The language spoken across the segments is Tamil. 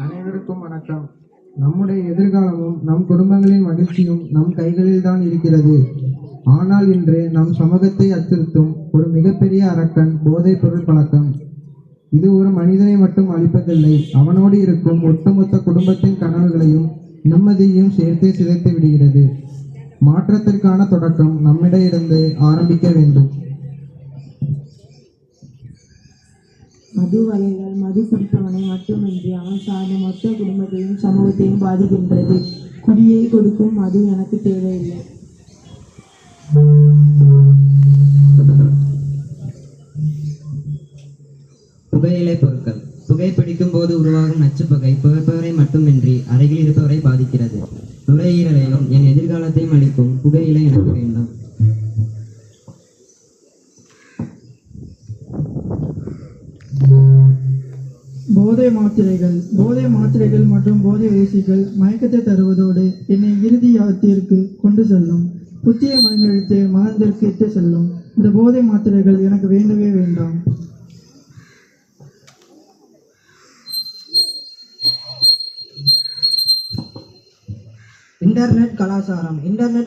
அனைவருக்கும் வணக்கம். நம்முடைய எதிர்காலமும் நம் குடும்பங்களின் மகிழ்ச்சியும் நம் கைகளில் தான் இருக்கிறது. ஆனால் இன்று நம் சமூகத்தை அச்சுறுத்தும் ஒரு மிகப்பெரிய அரக்கன் போதைப் பொருள் பழக்கம். இது ஒரு மனிதனை மட்டும் அழிப்பதில்லை, அவனோடு இருக்கும் ஒட்டுமொத்த குடும்பத்தின் கனவுகளையும் நிம்மதியையும் சேர்த்தே சிதைத்து விடுகிறது. மாற்றத்திற்கான தொடக்கம் நம்மிடையிலிருந்து ஆரம்பிக்க வேண்டும். மது வகைகள் மது குடிப்பவனை மட்டுமின்றி அவன் சார்ந்த மொத்த குடும்பத்தையும் சமூகத்தையும் பாதிக்கின்றது. குடியை கொடுக்கும் மது எனக்கு தேவையில்லை. புகையிலை பொருட்கள். புகைப்பிடிக்கும் போது உருவாகும் நச்சுப்புகை புகைப்பவரை மட்டுமின்றி அருகில் இருப்பவரை பாதிக்கிறது. நுரையீரலையும் என் எதிர்காலத்தையும் அளிக்கும் புகையிலை எனக்கு வேண்டாம். போதை மாத்திரைகள் மற்றும் போதை ஊசிகள் மயக்கத்தை தருவதோடு என்னை இறுதி யாத்திற்கு கொண்டு செல்லும். புத்திய மனிதர்களுக்கு மனதிற்கு இட்டு செல்லும். இந்த போதை மாத்திரைகள் எனக்கு வேண்டவே வேண்டாம். இன்டர்நெட்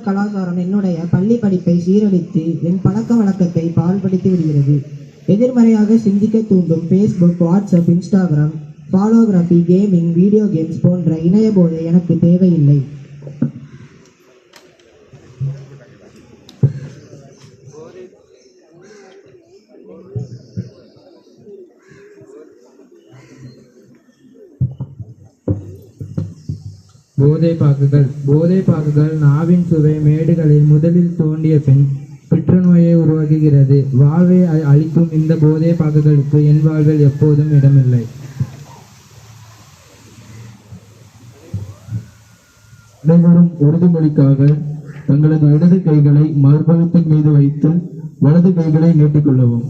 கலாச்சாரம் என்னுடைய பள்ளி படிப்பை சீரழித்து என் பழக்க வழக்கத்தை பாழ்படுத்தி விடுகிறது. எதிர்மறையாக சிந்திக்க தூண்டும் Facebook, WhatsApp, Instagram, photography, gaming, video games போன்ற இணைய போதை எனக்கு தேவையில்லை. போதைப்பாக்குகள் நாவின் சுவை மேடுகளில் முதலில் தோண்டிய பின் புற்றுநோயை உருவாக்குகிறது. வாழ்வை அளிக்கும் இந்த போதைப்பாக்குகளுக்கு என் வாழ்வில் எப்போதும் இடமில்லை. அனைவரும் உறுதிமொழிக்காக தங்களது இடது கைகளை மார்பகத்தின் மீது வைத்து வலது கைகளை நீட்டிக்கொள்ளவும்.